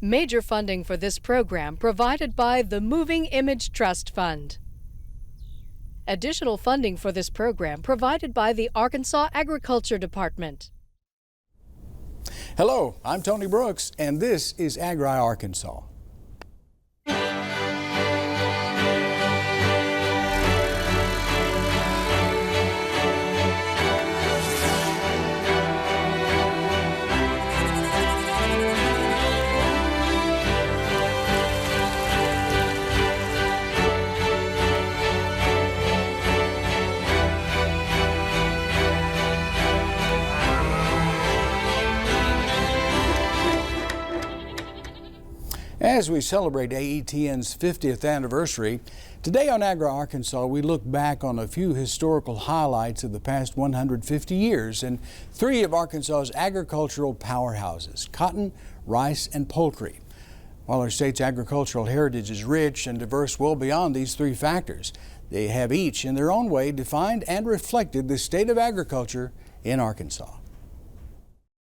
Major funding for this program provided by the Moving Image Trust Fund. Additional funding for this program provided by the Arkansas Agriculture Department. Hello, I'm Tony Brooks, and this is Agri Arkansas. As we celebrate AETN's 50th anniversary, today on Agri Arkansas, we look back on a few historical highlights of the past 150 years in three of Arkansas's agricultural powerhouses: cotton, rice, and poultry. While our state's agricultural heritage is rich and diverse well beyond these three factors, they have each in their own way defined and reflected the state of agriculture in Arkansas.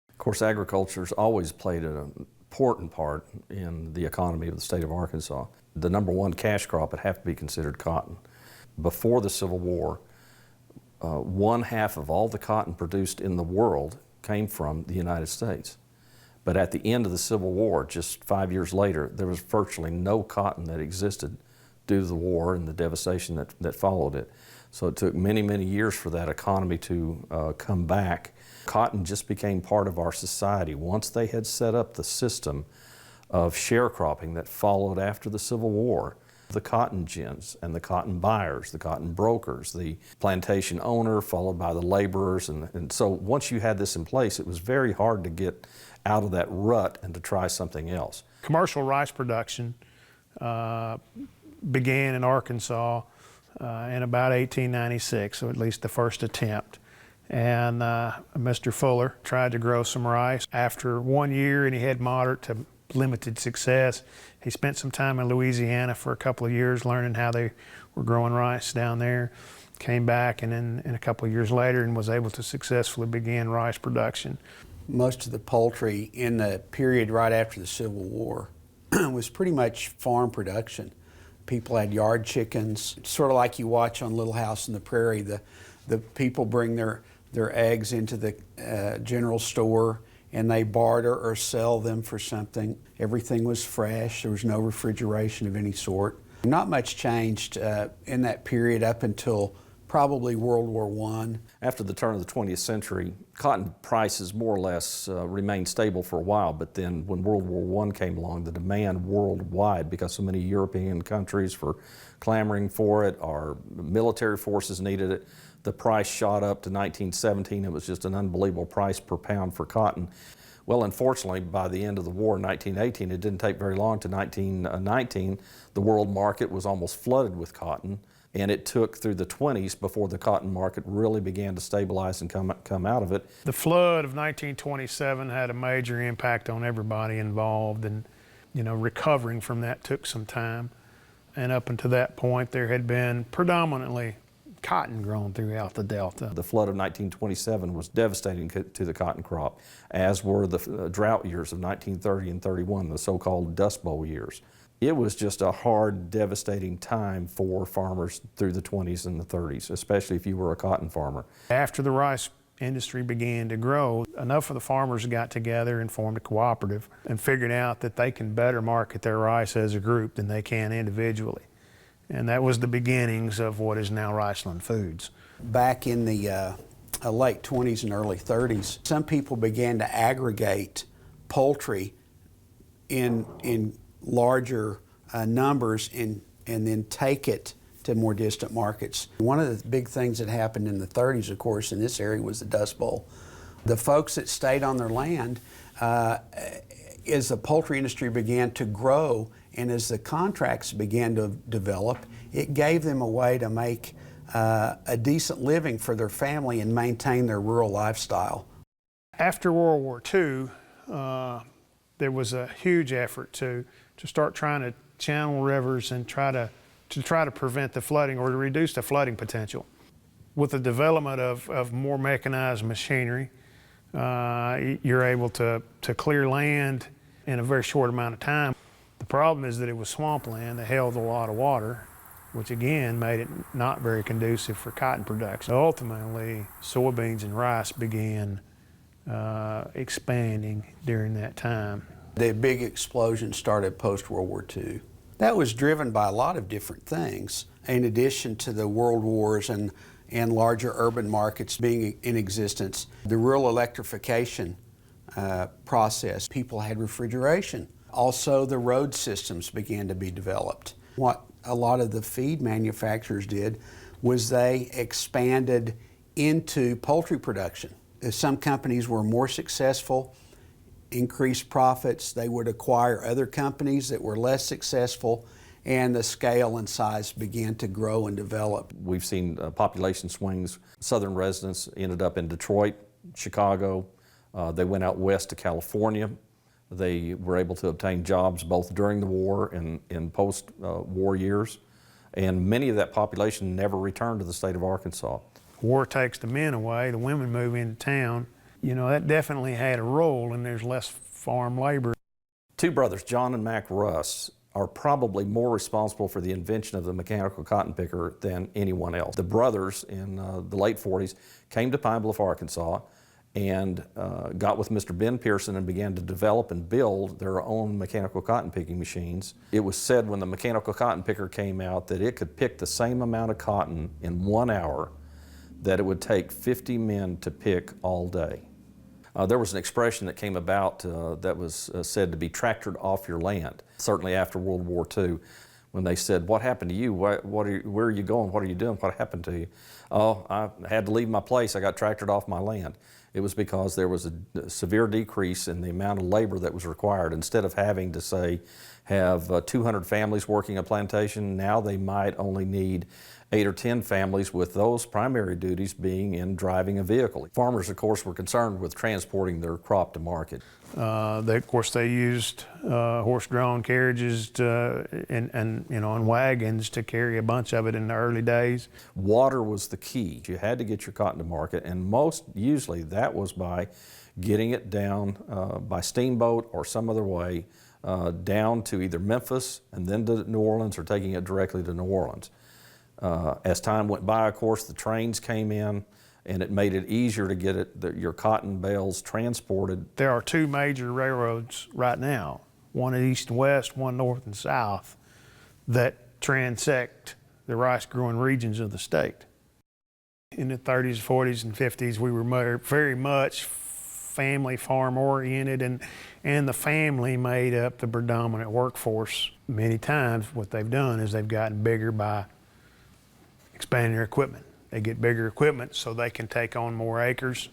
Of course, agriculture's always played an important part in the economy of the state of Arkansas. The number one cash crop would have to be considered cotton. Before the Civil War, 1/2 of all the cotton produced in the world came from the United States. But at the end of the Civil War, just 5 years later, there was virtually no cotton that existed due to the war and the devastation that followed it. So it took many, many years for that economy to come back. Cotton just became part of our society once they had set up the system of sharecropping that followed after the Civil War. The cotton gins and the cotton buyers, the cotton brokers, the plantation owner, followed by the laborers. And so once you had this in place, it was very hard to get out of that rut and to try something else. Commercial rice production began in Arkansas in about 1896, or at least the first attempt. And Mr. Fuller tried to grow some rice. After 1 year, and he had moderate to limited success, he spent some time in Louisiana for a couple of years learning how they were growing rice down there. Came back and then a couple of years later and was able to successfully begin rice production. Most of the poultry in the period right after the Civil War was pretty much farm production. People had yard chickens, sort of like you watch on Little House on the Prairie. The people bring their eggs into the general store and they barter or sell them for something. Everything was fresh. There was no refrigeration of any sort. Not much changed in that period up until probably World War I. After the turn of the 20th century, cotton prices more or less remained stable for a while, but then when World War I came along, the demand worldwide, because so many European countries were clamoring for it, our military forces needed it, the price shot up to 1917. It was just an unbelievable price per pound for cotton. Well, unfortunately, by the end of the war in 1918, it didn't take very long to 1919. The world market was almost flooded with cotton, and it took through the 20s before the cotton market really began to stabilize and come out of it. The flood of 1927 had a major impact on everybody involved, and recovering from that took some time. And up until that point, there had been predominantly cotton grown throughout the Delta. The flood of 1927 was devastating to the cotton crop, as were the drought years of 1930 and 31, the so-called Dust Bowl years. It was just a hard, devastating time for farmers through the 20s and the 30s, especially if you were a cotton farmer. After the rice industry began to grow, enough of the farmers got together and formed a cooperative and figured out that they can better market their rice as a group than they can individually. And that was the beginnings of what is now Riceland Foods. Back in the late 20s and early 30s, some people began to aggregate poultry in larger numbers and then take it to more distant markets. One of the big things that happened in the 30s, of course, in this area was the Dust Bowl. The folks that stayed on their land, as the poultry industry began to grow and as the contracts began to develop, it gave them a way to make a decent living for their family and maintain their rural lifestyle. After World War II, there was a huge effort to start trying to channel rivers and try to prevent the flooding or to reduce the flooding potential. With the development of more mechanized machinery, you're able to clear land in a very short amount of time. The problem is that it was swampland that held a lot of water, which again made it not very conducive for cotton production. Ultimately, soybeans and rice began expanding during that time. The big explosion started post-World War II. That was driven by a lot of different things. In addition to the world wars and larger urban markets being in existence, the rural electrification process, people had refrigeration. Also, the road systems began to be developed. What a lot of the feed manufacturers did was they expanded into poultry production. If some companies were more successful, increased profits, they would acquire other companies that were less successful, and the scale and size began to grow and develop. We've seen population swings. Southern residents ended up in Detroit, Chicago. They went out west to California. They were able to obtain jobs both during the war and in post-war years. And many of that population never returned to the state of Arkansas. War takes the men away, the women move into town. You know, that definitely had a role, and there's less farm labor. Two brothers, John and Mac Russ, are probably more responsible for the invention of the mechanical cotton picker than anyone else. The brothers in the late 40s came to Pine Bluff, Arkansas, and got with Mr. Ben Pearson and began to develop and build their own mechanical cotton picking machines. It was said when the mechanical cotton picker came out that it could pick the same amount of cotton in 1 hour that it would take 50 men to pick all day. There was an expression that came about that was said to be tractored off your land, certainly after World War II, when they said, "What happened to you? Where are you going? What are you doing? What happened to you?" "Oh, I had to leave my place. I got tractored off my land." It was because there was a severe decrease in the amount of labor that was required. Instead of having to, say, have 200 families working a plantation, now they might only need 8 or 10 families, with those primary duties being in driving a vehicle. Farmers, of course, were concerned with transporting their crop to market. Of course, they used horse-drawn carriages and wagons to carry a bunch of it in the early days. Water was the key. You had to get your cotton to market, and usually that was by getting it down by steamboat or some other way down to either Memphis and then to New Orleans, or taking it directly to New Orleans. As time went by, of course, the trains came in, and it made it easier to get your cotton bales transported. There are two major railroads right now, one east and west, one north and south, that transect the rice-growing regions of the state. In the 30s, 40s, and 50s, we were very much family farm-oriented, and the family made up the predominant workforce. Many times what they've done is they've gotten bigger by expanding their equipment. They get bigger equipment so they can take on more acres,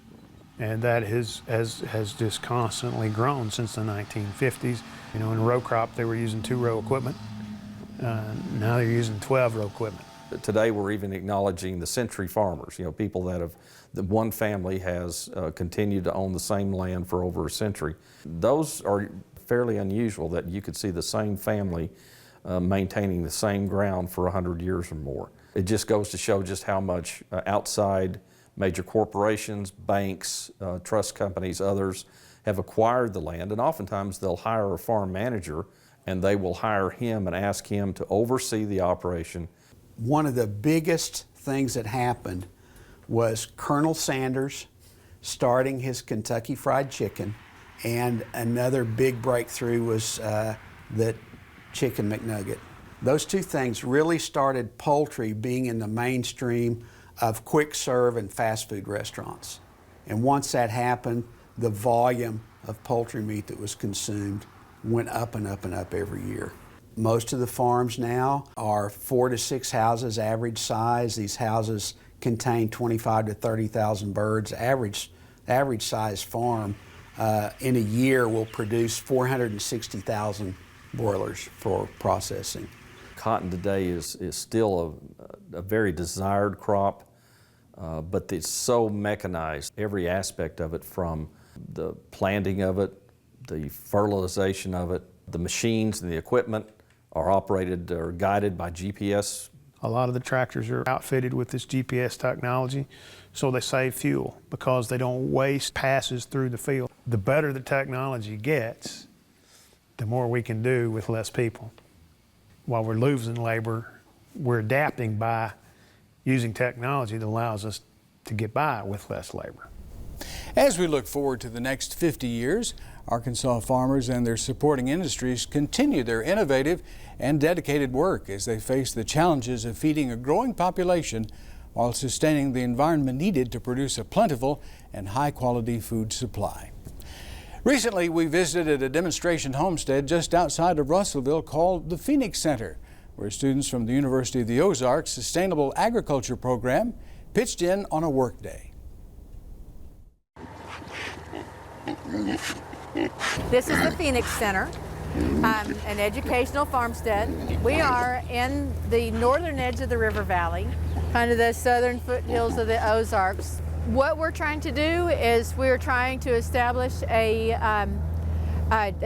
and that has just constantly grown since the 1950s. You know, in row crop they were using 2-row equipment. Now they're using 12-row equipment. Today we're even acknowledging the century farmers, people that one family has continued to own the same land for over a century. Those are fairly unusual, that you could see the same family maintaining the same ground for 100 years or more. It just goes to show just how much outside major corporations, banks, trust companies, others have acquired the land, and oftentimes they'll hire a farm manager and they will hire him and ask him to oversee the operation. One of the biggest things that happened was Colonel Sanders starting his Kentucky Fried Chicken, and another big breakthrough was the Chicken McNugget. Those two things really started poultry being in the mainstream of quick serve and fast food restaurants. And once that happened, the volume of poultry meat that was consumed went up and up and up every year. Most of the farms now are 4 to 6 houses average size. These houses contain 25 to 30,000 birds. Average size farm in a year will produce 460,000 broilers for processing. Cotton today is still a very desired crop, but it's so mechanized. Every aspect of it, from the planting of it, the fertilization of it, the machines and the equipment are operated or guided by GPS. A lot of the tractors are outfitted with this GPS technology, so they save fuel because they don't waste passes through the field. The better the technology gets, the more we can do with less people. While we're losing labor, we're adapting by using technology that allows us to get by with less labor. As we look forward to the next 50 years, Arkansas farmers and their supporting industries continue their innovative and dedicated work as they face the challenges of feeding a growing population while sustaining the environment needed to produce a plentiful and high-quality food supply. Recently, we visited a demonstration homestead just outside of Russellville called the Phoenix Center, where students from the University of the Ozarks Sustainable Agriculture Program pitched in on a workday. This is the Phoenix Center, an educational farmstead. We are in the northern edge of the river valley, kind of the southern foothills of the Ozarks. What we're trying to do is we're trying to establish a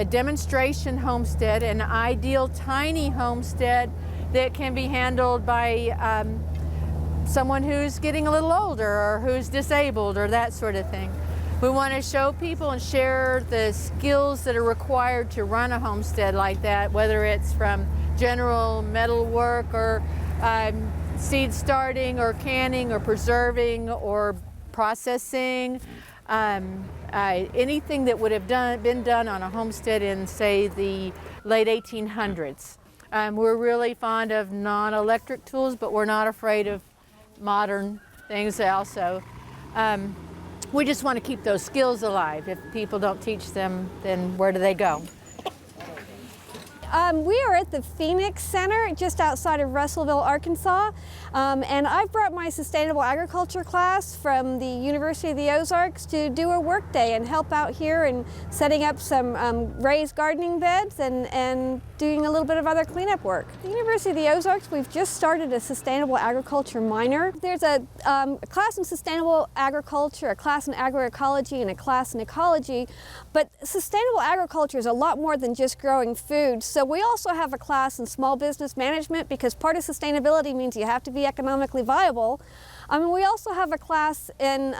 demonstration homestead, an ideal tiny homestead that can be handled by someone who's getting a little older or who's disabled or that sort of thing. We want to show people and share the skills that are required to run a homestead like that, whether it's from general metal work or seed starting or canning or preserving or processing, anything that would have been done on a homestead in, say, the late 1800s. We're really fond of non-electric tools, but we're not afraid of modern things also. We just want to keep those skills alive. If people don't teach them, then where do they go? We are at the Phoenix Center just outside of Russellville, Arkansas, and I've brought my sustainable agriculture class from the University of the Ozarks to do a workday and help out here in setting up some raised gardening beds and doing a little bit of other cleanup work. At the University of the Ozarks, we've just started a sustainable agriculture minor. There's a class in sustainable agriculture, a class in agroecology, and a class in ecology, but sustainable agriculture is a lot more than just growing food. So we also have a class in small business management because part of sustainability means you have to be economically viable. We also have a class in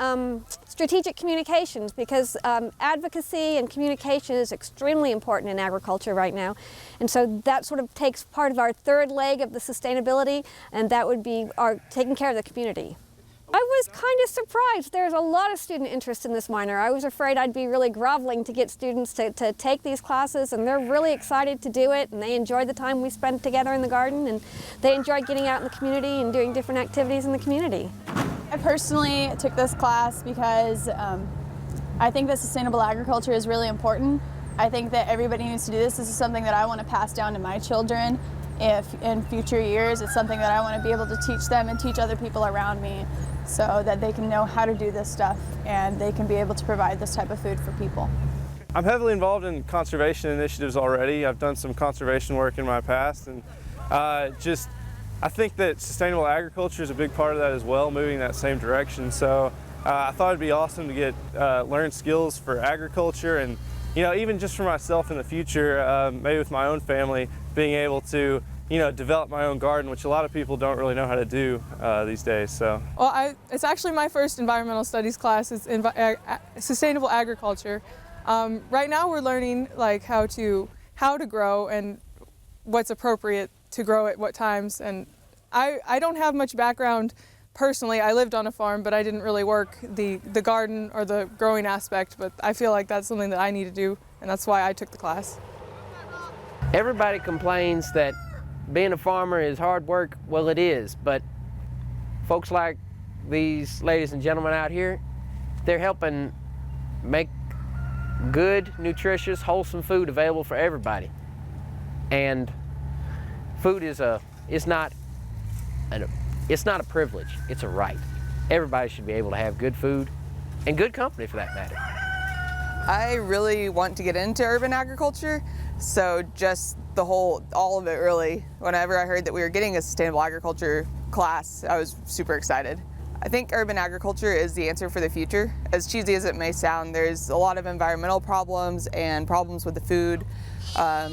strategic communications because advocacy and communication is extremely important in agriculture right now. And so that sort of takes part of our third leg of the sustainability, and that would be our taking care of the community. I was kind of surprised. There's a lot of student interest in this minor. I was afraid I'd be really groveling to get students to take these classes, and they're really excited to do it, and they enjoy the time we spend together in the garden, and they enjoy getting out in the community and doing different activities in the community. I personally took this class because I think that sustainable agriculture is really important. I think that everybody needs to do this. This is something that I want to pass down to my children. If in future years it's something that I want to be able to teach them and teach other people around me so that they can know how to do this stuff and they can be able to provide this type of food for people. I'm heavily involved in conservation initiatives already. I've done some conservation work in my past, and I think that sustainable agriculture is a big part of that as well, moving in that same direction. So I thought it'd be awesome to get learn skills for agriculture, and even just for myself in the future, maybe with my own family, being able to develop my own garden, which a lot of people don't really know how to do these days. So. Well, it's actually my first environmental studies class. It's sustainable agriculture. Right now we're learning like how to grow and what's appropriate to grow at what times. And I don't have much background personally. I lived on a farm, but I didn't really work the garden or the growing aspect. But I feel like that's something that I need to do, and that's why I took the class. Everybody complains that being a farmer is hard work. Well, it is, but folks like these ladies and gentlemen out here, they're helping make good, nutritious, wholesome food available for everybody. And food is not a privilege, it's a right. Everybody should be able to have good food and good company for that matter. I really want to get into urban agriculture, so just all of it really. Whenever I heard that we were getting a sustainable agriculture class, I was super excited. I think urban agriculture is the answer for the future. As cheesy as it may sound, there's a lot of environmental problems and problems with the food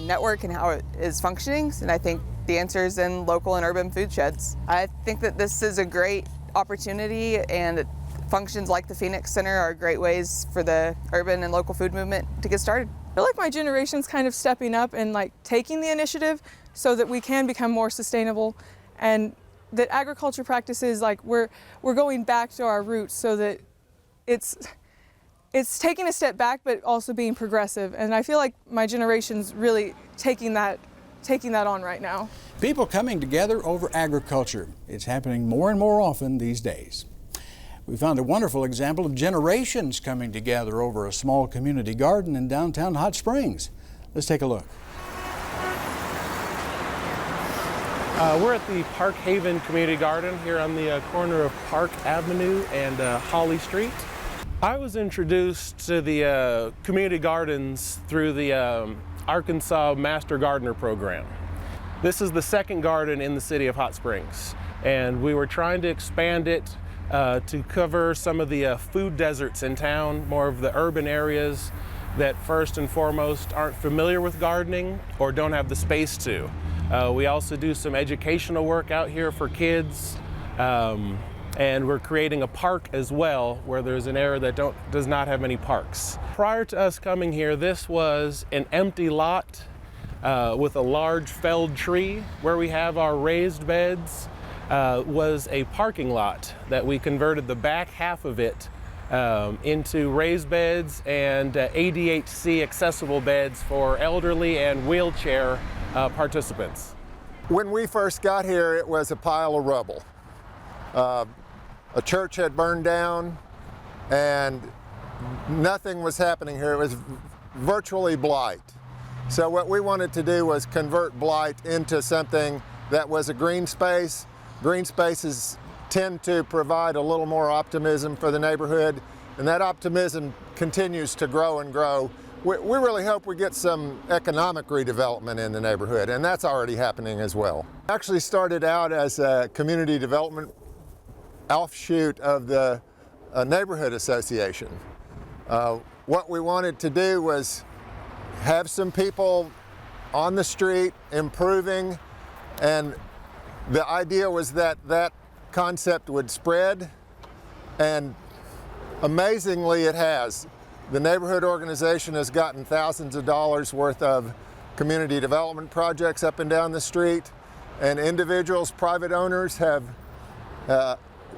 network and how it is functioning, and I think the answer is in local and urban food sheds. I think that this is a great opportunity, and functions like the Phoenix Center are great ways for the urban and local food movement to get started. feel like my generation's kind of stepping up and like taking the initiative so that we can become more sustainable, and that agriculture practices, like we're going back to our roots, so that it's taking a step back but also being progressive. And I feel like my generation's really taking that on right now. People coming together over agriculture. It's happening more and more often these days. We found a wonderful example of generations coming together over a small community garden in downtown Hot Springs. Let's take a look. We're at the Park Haven Community Garden here on the corner of Park Avenue and Holly Street. I was introduced to the community gardens through the Arkansas Master Gardener Program. This is the second garden in the city of Hot Springs, and we were trying to expand it to cover some of the food deserts in town, more of the urban areas that first and foremost aren't familiar with gardening or don't have the space to. We also do some educational work out here for kids, and we're creating a park as well where there's an area that does not have many parks. Prior to us coming here, this was an empty lot with a large felled tree. Where we have our raised beds was a parking lot that we converted the back half of it into raised beds and ADHC accessible beds for elderly and wheelchair participants. When we first got here, it was a pile of rubble. A church had burned down and nothing was happening here. It was virtually blight. So what we wanted to do was convert blight into something that was a green space. Green spaces tend to provide a little more optimism for the neighborhood, and that optimism continues to grow and grow. We really hope we get some economic redevelopment in the neighborhood, and that's already happening as well. Actually started out as a community development offshoot of the neighborhood association. What we wanted to do was have some people on the street improving, and the idea was that that concept would spread, and amazingly it has. The neighborhood organization has gotten thousands of dollars worth of community development projects up and down the street, and individuals, private owners have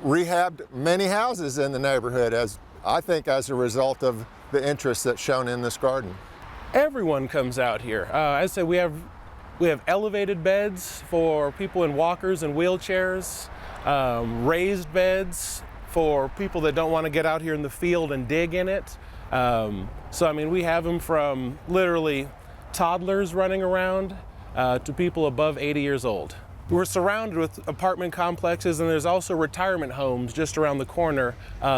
rehabbed many houses in the neighborhood, I think as a result of the interest that's shown in this garden. Everyone comes out here. As I said, we have elevated beds for people in walkers and wheelchairs, raised beds for people that don't want to get out here in the field and dig in it. So I mean, we have them from literally toddlers running around to people above 80 years old. We're surrounded with apartment complexes, and there's also retirement homes just around the corner.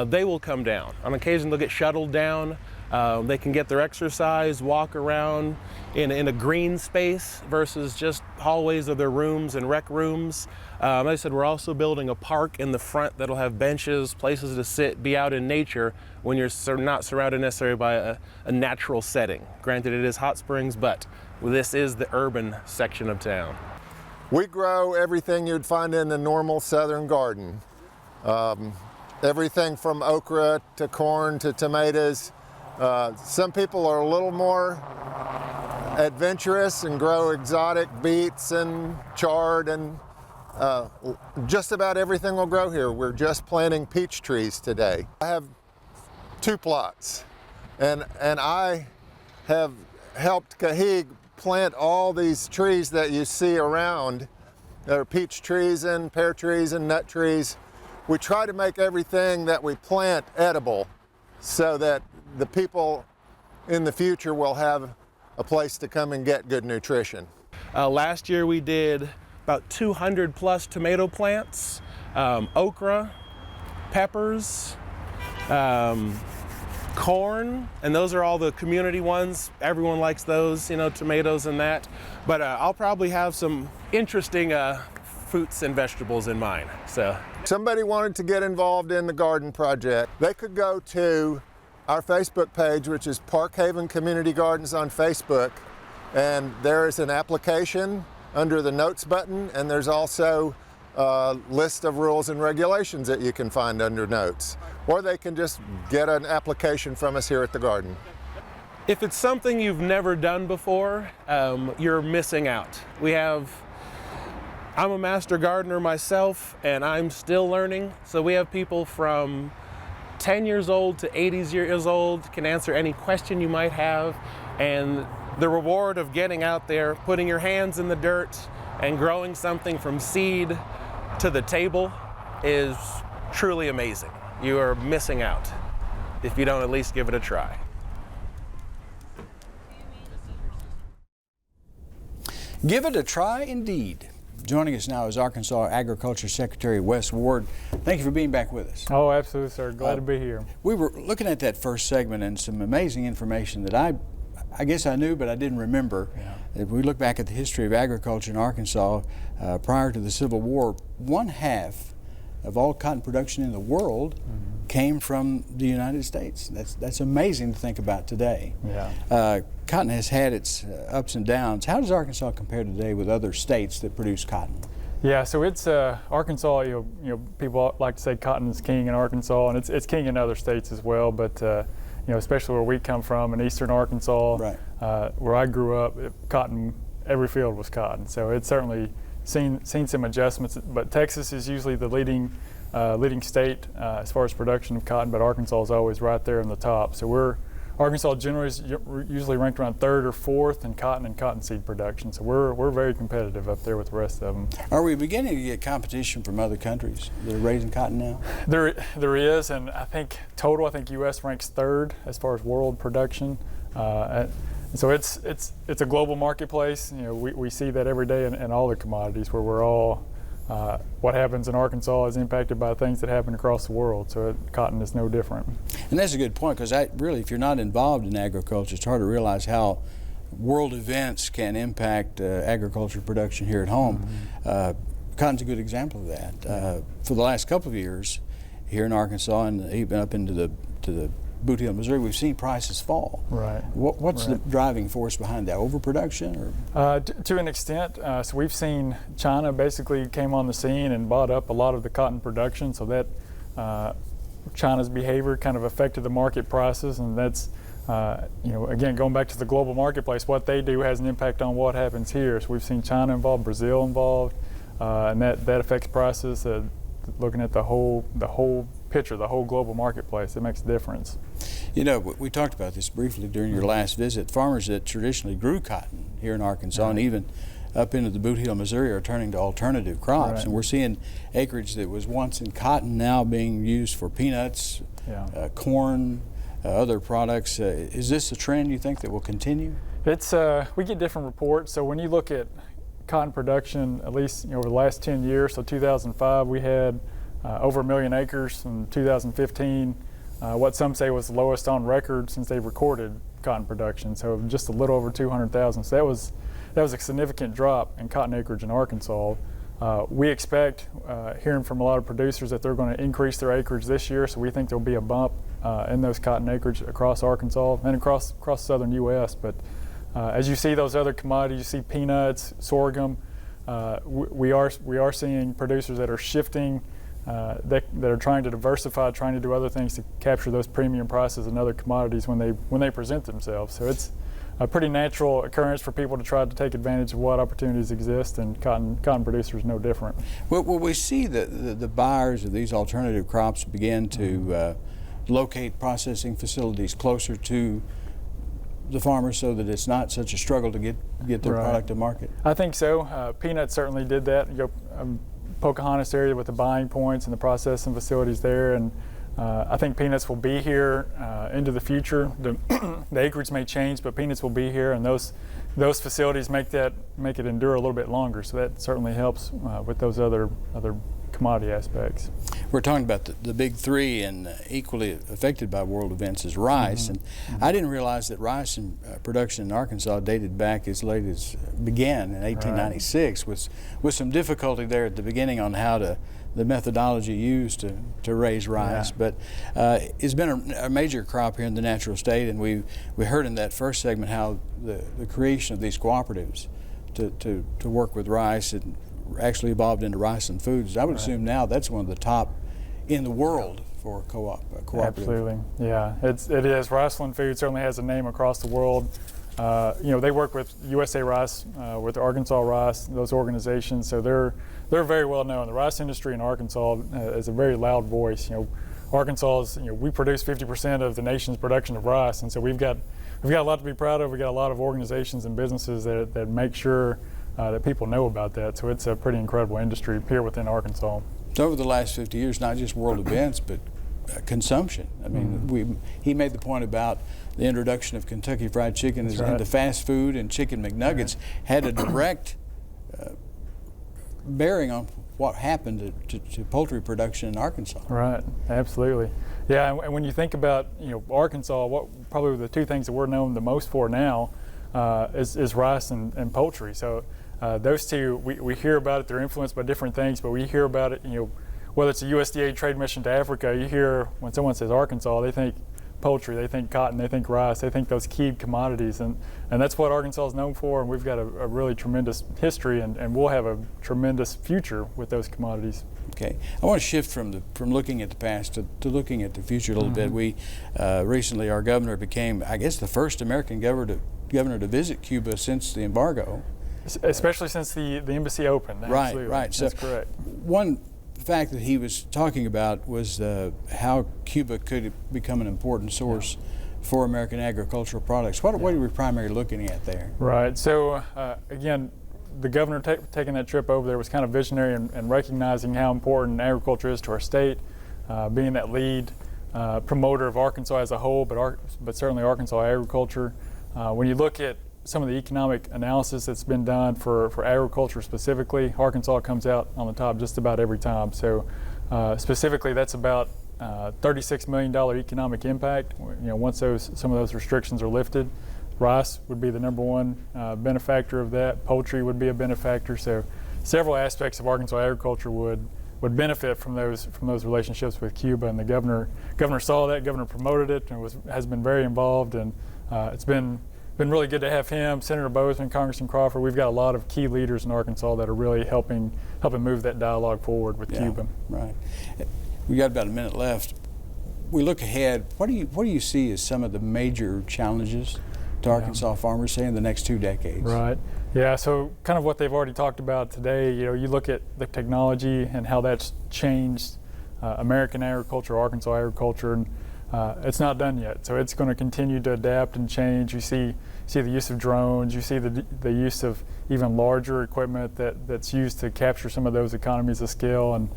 They will come down. On occasion, they'll get shuttled down. They can get their exercise, walk around in a green space versus just hallways of their rooms and rec rooms. Like I said, we're also building a park in the front that'll have benches, places to sit, be out in nature when you're not surrounded necessarily by a natural setting. Granted, it is Hot Springs, but this is the urban section of town. We grow everything you'd find in the normal southern garden. Everything from okra to corn to tomatoes. Some people are a little more adventurous and grow exotic beets and chard, and just about everything will grow here. We're just planting peach trees today. I have 2 plots, and I have helped Kahig plant all these trees that you see around. There are peach trees and pear trees and nut trees. We try to make everything that we plant edible so that the people in the future will have a place to come and get good nutrition. Last year we did about 200 plus tomato plants, okra, peppers, corn, and those are all the community ones. Everyone likes those, you know, tomatoes and that. But I'll probably have some interesting fruits and vegetables in mine. So, somebody wanted to get involved in the garden project, they could go to our Facebook page, which is Park Haven Community Gardens on Facebook, and there is an application under the notes button, and there's also a list of rules and regulations that you can find under notes. Or they can just get an application from us here at the garden. If it's something you've never done before, you're missing out. I'm a master gardener myself, and I'm still learning. So we have people from 10 years old to 80 years old, can answer any question you might have. And the reward of getting out there, putting your hands in the dirt and growing something from seed to the table is truly amazing. You are missing out if you don't at least give it a try. Give it a try indeed. Joining us now is Arkansas Agriculture Secretary Wes Ward. Thank you for being back with us. Oh, absolutely, sir. Glad to be here. We were looking at that first segment and some amazing information that I guess I knew, but I didn't remember. Yeah. If we look back at the history of agriculture in Arkansas, prior to the Civil War, 1/2 of all cotton production in the world came from the United States. That's amazing to think about today. Yeah. Cotton has had its ups and downs. How does Arkansas compare today with other states that produce cotton? Yeah, so it's Arkansas. You know, people like to say cotton is king in Arkansas, and it's king in other states as well. But you know, especially where we come from in eastern Arkansas, right. Where I grew up, cotton, every field was cotton. So it's certainly seen some adjustments. But Texas is usually the leading state as far as production of cotton, but Arkansas is always right there in the top. So Arkansas generally is usually ranked around 3rd or 4th in cotton and cottonseed production. So we're very competitive up there with the rest of them. Are we beginning to get competition from other countries that are raising cotton now? There is, and I think U.S. ranks 3rd as far as world production. So it's a global marketplace. You know, we see that every day in all the commodities where we're all. What happens in Arkansas is impacted by things that happen across the world, so cotton is no different. And that's a good point, because really, if you're not involved in agriculture, it's hard to realize how world events can impact agriculture production here at home. Cotton's a good example of that. For the last couple of years here in Arkansas and even up into the Boot Hill, Missouri, we've seen prices fall. Right. What's the driving force behind that? Overproduction, or? To an extent. So we've seen China basically came on the scene and bought up a lot of the cotton production. So that China's behavior kind of affected the market prices, and that's you know, again, going back to the global marketplace, what they do has an impact on what happens here. So we've seen China involved, Brazil involved, and that affects prices. Looking at the whole picture, the whole global marketplace, it makes a difference. You know, we talked about this briefly during your last visit. Farmers that traditionally grew cotton here in Arkansas and even up into the Boot Hill, Missouri, are turning to alternative crops. Right. And we're seeing acreage that was once in cotton now being used for peanuts, corn, other products. Is this a trend you think that will continue? It's we get different reports. So when you look at cotton production, at least over the last 10 years, so 2005 we had over 1 million acres. In 2015, what some say was the lowest on record since they've recorded cotton production, so just a little over 200,000. So that was a significant drop in cotton acreage in Arkansas. We expect, hearing from a lot of producers, that they're going to increase their acreage this year, so we think there'll be a bump in those cotton acreage across Arkansas and across the southern U.S. But as you see those other commodities, you see peanuts, sorghum, we are seeing producers that are shifting, that are trying to diversify, trying to do other things to capture those premium prices and other commodities when they present themselves. So it's a pretty natural occurrence for people to try to take advantage of what opportunities exist, and cotton producers no different. Well, we see the buyers of these alternative crops begin to locate processing facilities closer to the farmers, so that it's not such a struggle to get their product to market. I think so. Peanuts certainly did that. You go Pocahontas area with the buying points and the processing facilities there, and I think peanuts will be here into the future. The acreage may change, but peanuts will be here, and those facilities make it endure a little bit longer. So that certainly helps with those other commodity aspects. We're talking about the big three, and equally affected by world events is rice. And I didn't realize that rice production in Arkansas dated back as late as began in 1896, with some difficulty there at the beginning on how the methodology used to raise rice. But it's been a major crop here in the natural state, and we heard in that first segment how the creation of these cooperatives to work with rice and actually evolved into rice and foods. I would assume now that's one of the top in the world for cooperative. Absolutely, yeah, it is. Riceland Food certainly has a name across the world. They work with USA Rice, with Arkansas Rice, those organizations, so they're very well known. The rice industry in Arkansas is a very loud voice. Arkansas is, we produce 50% of the nation's production of rice, and so we've got a lot to be proud of. We've got a lot of organizations and businesses that make sure that people know about that. So it's a pretty incredible industry here within Arkansas. So over the last 50 years, not just world events, but consumption. I mean, he made the point about the introduction of Kentucky Fried Chicken into fast food, and Chicken McNuggets had a direct bearing on what happened to poultry production in Arkansas. Right, absolutely. Yeah, and when you think about Arkansas, what probably the two things that we're known the most for now is rice and poultry. So those two, we hear about it. They're influenced by different things, but we hear about it. Whether it's a USDA trade mission to Africa, you hear when someone says Arkansas, they think poultry, they think cotton, they think rice, they think those key commodities, and that's what Arkansas is known for, and we've got a really tremendous history, and we'll have a tremendous future with those commodities. Okay, I want to shift from looking at the past to looking at the future a little bit. We recently, our governor became, I guess, the first American governor to visit Cuba since the embargo. Especially since the embassy opened. Absolutely. Right. So that's correct. One fact that he was talking about was how Cuba could become an important source for American agricultural products. What are we primarily looking at there? Right. So again, the governor taking that trip over there was kind of visionary and recognizing how important agriculture is to our state, being that lead promoter of Arkansas as a whole, but certainly Arkansas agriculture. When you look at some of the economic analysis that's been done for agriculture specifically, Arkansas comes out on the top just about every time. So specifically, that's about $36 million economic impact. Once some of those restrictions are lifted, rice would be the number one benefactor of that. Poultry would be a benefactor. So several aspects of Arkansas agriculture would benefit from those relationships with Cuba. And the governor saw that. Governor promoted it and has been very involved. And it's been really good to have him, Senator Bozeman, Congressman Crawford. We've got a lot of key leaders in Arkansas that are really helping move that dialogue forward with Cuba. Right. We got about a minute left. We look ahead. What do you see as some of the major challenges to Arkansas farmers, say, in the next 2 decades? Right. Yeah. So kind of what they've already talked about today. You look at the technology and how that's changed American agriculture, Arkansas agriculture, and it's not done yet. So it's going to continue to adapt and change. You see the use of drones. You see the use of even larger equipment that's used to capture some of those economies of scale. And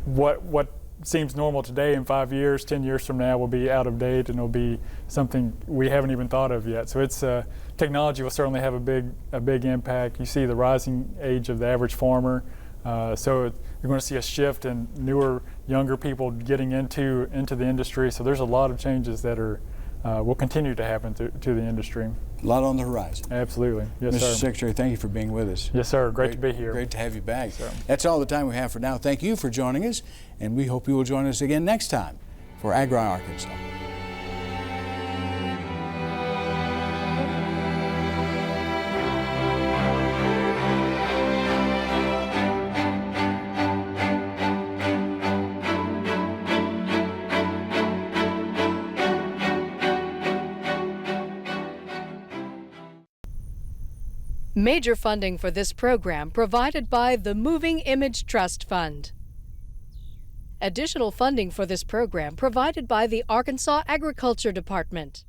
what seems normal today in 5 years, 10 years from now will be out of date, and it'll be something we haven't even thought of yet. So it's technology will certainly have a big impact. You see the rising age of the average farmer. So you're going to see a shift in newer, younger people getting into the industry. So there's a lot of changes that will continue to happen to the industry. A lot on the horizon. Absolutely. Yes, sir. Mr. Secretary, thank you for being with us. Yes, sir. Great to be here. Great to have you back. Yes, sir. That's all the time we have for now. Thank you for joining us, and we hope you will join us again next time for Agri Arkansas. Major funding for this program provided by the Moving Image Trust Fund. Additional funding for this program provided by the Arkansas Agriculture Department.